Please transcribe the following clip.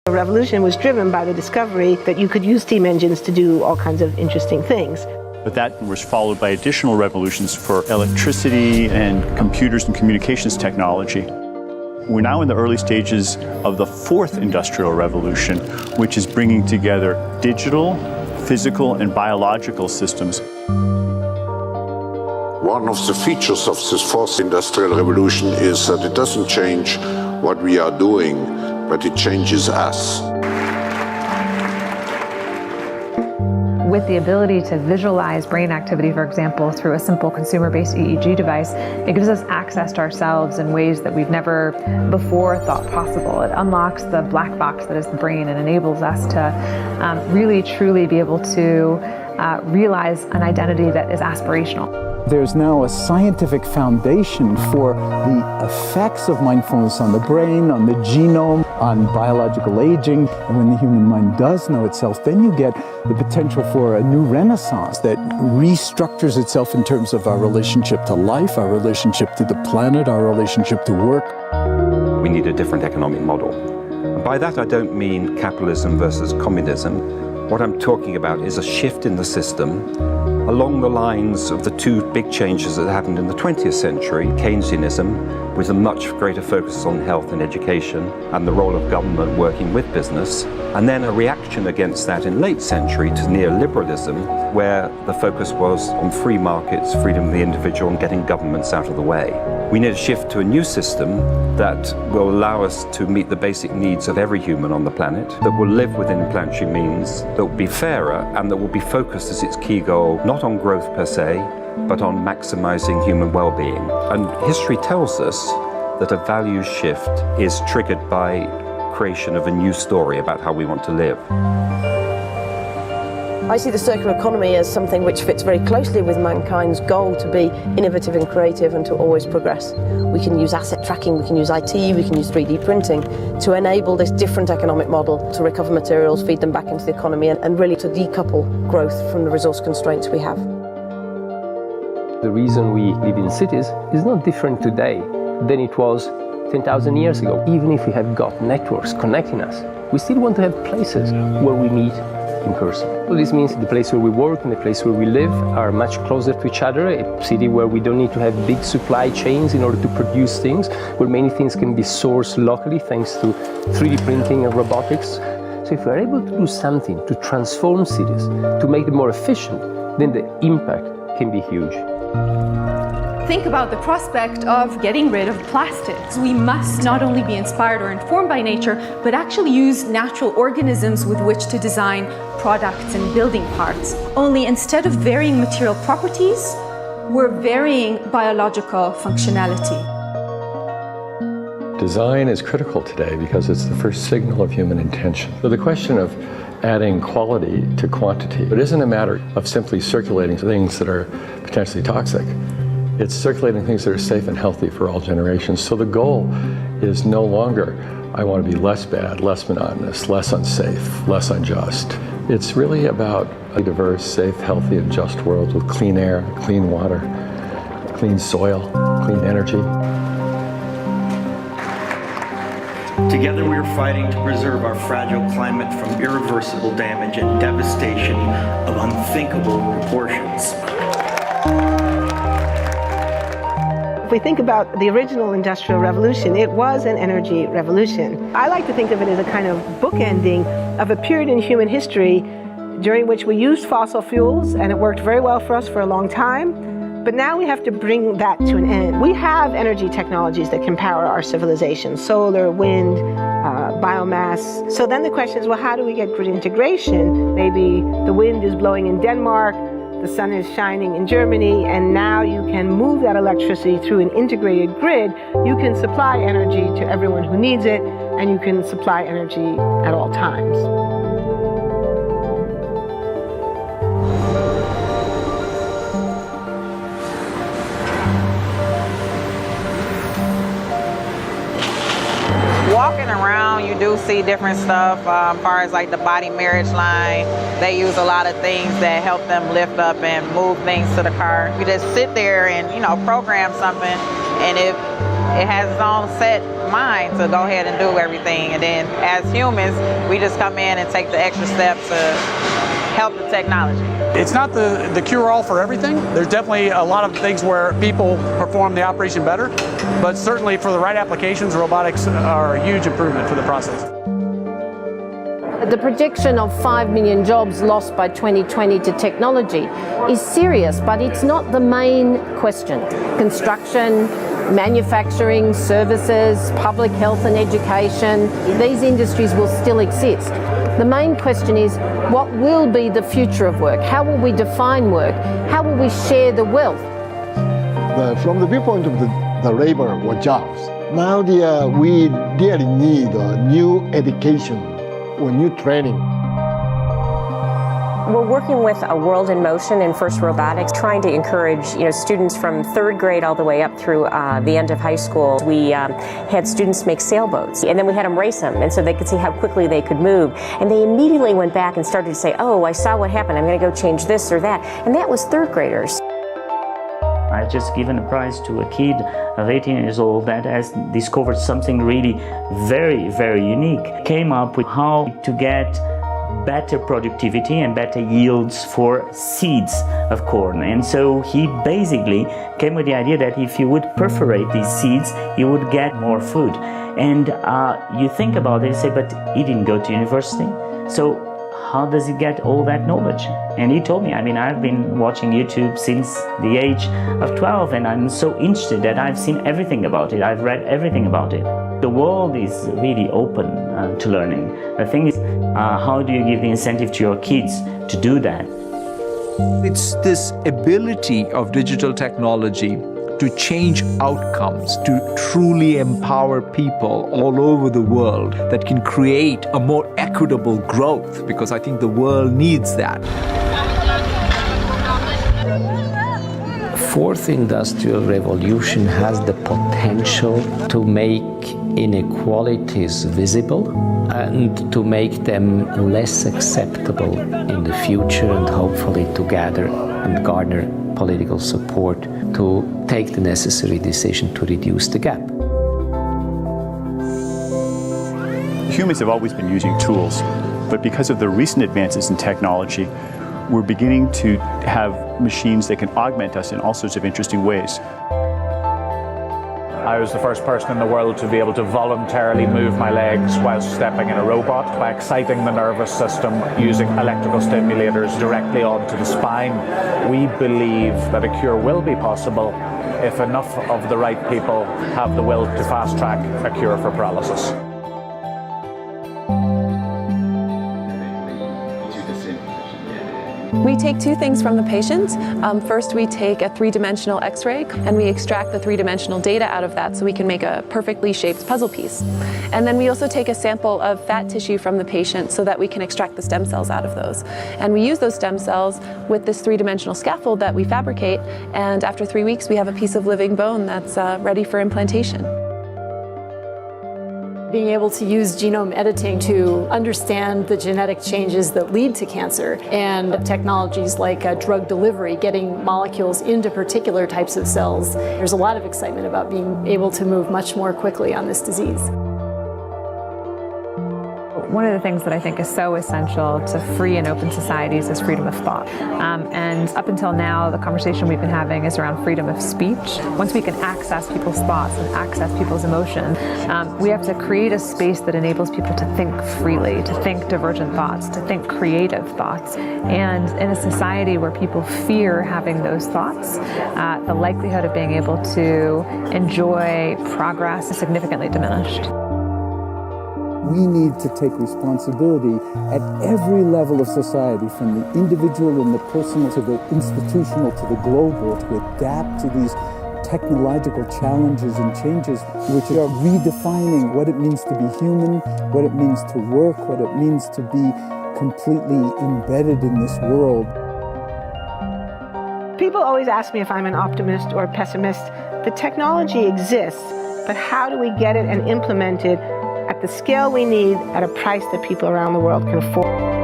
The revolution was driven by the discovery that you could use steam engines to do all kinds of interesting things. But that was followed by additional revolutions for electricity and computers and communications technology. We're now in the early stages of the fourth industrial revolution, which is bringing together digital, physical, and biological systems. One of the features of this fourth industrial revolution is that it doesn't change what we are doing, but it changes us. With the ability to visualize brain activity, for example, through a simple consumer-based EEG device, it gives us access to ourselves in ways that we've never before thought possible. It unlocks the black box that is the brain and enables us to really, truly be able to realize an identity that is aspirational. There's now a scientific foundation for the effects of mindfulness on the brain, on the genome, on biological aging. And when the human mind does know itself, then you get the potential for a new renaissance that restructures itself in terms of our relationship to life, our relationship to the planet, our relationship to work. We need a different economic model. And by that I don't mean capitalism versus communism. What I'm talking about is a shift in the system along the lines of the two big changes that happened in the 20th century, Keynesianism, with a much greater focus on health and education and the role of government working with business, and then a reaction against that in late century to neoliberalism, where the focus was on free markets, freedom of the individual, and getting governments out of the way. We need a shift to a new system that will allow us to meet the basic needs of every human on the planet, that will live within planetary means, that will be fairer, and that will be focused as its key goal, not on growth per se, but on maximizing human well-being. And history tells us that a values shift is triggered by creation of a new story about how we want to live. I see the circular economy as something which fits very closely with mankind's goal to be innovative and creative and to always progress. We can use asset tracking, we can use IT, we can use 3D printing to enable this different economic model to recover materials, feed them back into the economy, and really to decouple growth from the resource constraints we have. The reason we live in cities is not different today than it was 10,000 years ago. Even if we have got networks connecting us, we still want to have places where we meet in person. Well, this means the place where we work and the place where we live are much closer to each other, a city where we don't need to have big supply chains in order to produce things, where many things can be sourced locally thanks to 3D printing and robotics. So if we're able to do something to transform cities, to make them more efficient, then the impact can be huge. Think about the prospect of getting rid of plastics. We must not only be inspired or informed by nature, but actually use natural organisms with which to design products and building parts. Only instead of varying material properties, we're varying biological functionality. Design is critical today because it's the first signal of human intention. So the question of adding quality to quantity, it isn't a matter of simply circulating things that are potentially toxic. It's circulating things that are safe and healthy for all generations. So the goal is no longer, I want to be less bad, less monotonous, less unsafe, less unjust. It's really about a diverse, safe, healthy, and just world with clean air, clean water, clean soil, clean energy. Together we are fighting to preserve our fragile climate from irreversible damage and devastation of unthinkable proportions. If we think about the original Industrial Revolution, it was an energy revolution. I like to think of it as a kind of bookending of a period in human history during which we used fossil fuels, and it worked very well for us for a long time. But now we have to bring that to an end. We have energy technologies that can power our civilization: solar, wind, biomass. So then the question is, well, how do we get grid integration? Maybe the wind is blowing in Denmark, the sun is shining in Germany, and now you can move that electricity through an integrated grid. You can supply energy to everyone who needs it, and you can supply energy at all times. Walking around, you do see different stuff as far as like the body marriage line. They use a lot of things that help them lift up and move things to the car. You just sit there and, program something, and if it has its own set mind to go ahead and do everything. And then as humans, we just come in and take the extra step to help the technology. It's not the cure-all for everything. There's definitely a lot of things where people perform the operation better, but certainly for the right applications, robotics are a huge improvement for the process. The projection of 5 million jobs lost by 2020 to technology is serious, but it's not the main question. Construction, manufacturing, services, public health and education, these industries will still exist. The main question is, what will be the future of work? How will we define work? How will we share the wealth? From the viewpoint of the labor or jobs, now we really need new education or new training. We're working with a World in Motion in FIRST Robotics, trying to encourage students from 3rd grade all the way up through the end of high school. We had students make sailboats, and then we had them race them, and so they could see how quickly they could move. And they immediately went back and started to say, oh, I saw what happened, I'm going to go change this or that. And that was 3rd graders. I've just given a prize to a kid of 18 years old that has discovered something really very, very unique. Came up with how to get better productivity and better yields for seeds of corn. And so he basically came with the idea that if you would perforate these seeds, you would get more food. And you think about it and say, but he didn't go to university. So how does he get all that knowledge? And he told me, I've been watching YouTube since the age of 12, and I'm so interested that I've seen everything about it. I've read everything about it. The world is really open to learning. The thing is, how do you give the incentive to your kids to do that? It's this ability of digital technology to change outcomes, to truly empower people all over the world that can create a more equitable growth, because I think the world needs that. Fourth industrial revolution has the potential to make inequalities visible and to make them less acceptable in the future, and hopefully to gather and garner political support to take the necessary decision to reduce the gap. Humans have always been using tools, but because of the recent advances in technology, we're beginning to have machines that can augment us in all sorts of interesting ways. I was the first person in the world to be able to voluntarily move my legs while stepping in a robot by exciting the nervous system using electrical stimulators directly onto the spine. We believe that a cure will be possible if enough of the right people have the will to fast-track a cure for paralysis. We take two things from the patient. First, we take a three-dimensional X-ray and we extract the three-dimensional data out of that so we can make a perfectly shaped puzzle piece. And then we also take a sample of fat tissue from the patient so that we can extract the stem cells out of those. And we use those stem cells with this three-dimensional scaffold that we fabricate, and after 3 weeks we have a piece of living bone that's ready for implantation. Being able to use genome editing to understand the genetic changes that lead to cancer, and technologies like drug delivery, getting molecules into particular types of cells. There's a lot of excitement about being able to move much more quickly on this disease. One of the things that I think is so essential to free and open societies is freedom of thought. And up until now, the conversation we've been having is around freedom of speech. Once we can access people's thoughts and access people's emotion, we have to create a space that enables people to think freely, to think divergent thoughts, to think creative thoughts. And in a society where people fear having those thoughts, the likelihood of being able to enjoy progress is significantly diminished. We need to take responsibility at every level of society, from the individual and the personal to the institutional to the global, to adapt to these technological challenges and changes which are redefining what it means to be human, what it means to work, what it means to be completely embedded in this world. People always ask me if I'm an optimist or a pessimist. The technology exists, but how do we get it and implement it at the scale we need at a price that people around the world can afford?